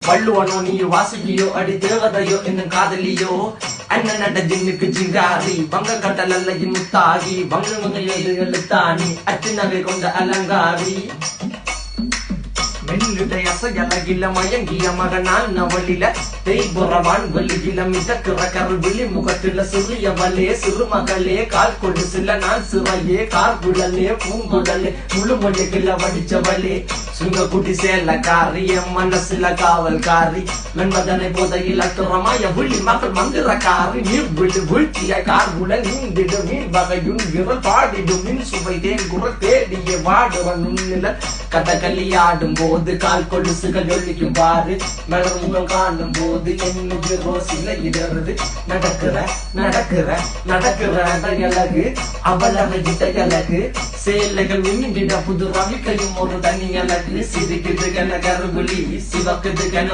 வள்ளுவனோ நீ வாசுகியோ அடி தேவதையோ என்னும் காதலியோ அண்ணன் நட ஜின்னுக்கு ஜிங்காரி வங்க கடல் அல்லையின் முத்தாகி வங்க எழுத்தாணி அச்சு நகை கொண்ட அலங்காரி மெல்லுடைய அசையலகில மயங்கிய மகனான் நவளில தேய்புறவான் வெளியில மிதக்கிற கருவிழி முகத்தில சிறியவளே சிறுமகளே கால் கொண்டு சில நான் சிறையே கார்குழலே பூங்குழலே முழுமொழிகள வடிச்சவளே சுங்க குட்டி சேலக்காரி என் மனசுல காவல்காரி மென்பதனை போதையில் அத்துறமாய விழி மகள் மந்திரக்காரி நீர் விழி வீழ்த்திய கார்குழல் நீந்திடு மீன் வகையுன் விரல் பாடிடும் மின் சுவை தேன் குரல் தேடிய வாடுவன் நுண்ணில கதகளி ஆடும் போது கால் கொலுசுகள் ஒழிக்கும் பாரு மலர் முகம் காணும் போது என்னுக்கு ரோசில இடறது நடக்கிற அழகு அவளவை அழகு சேலைகள் மின்னிட புது ரவிக்கையும் ஒரு தனி அழகு சிரிக்குது கன கருவிழி சிவக்குது கன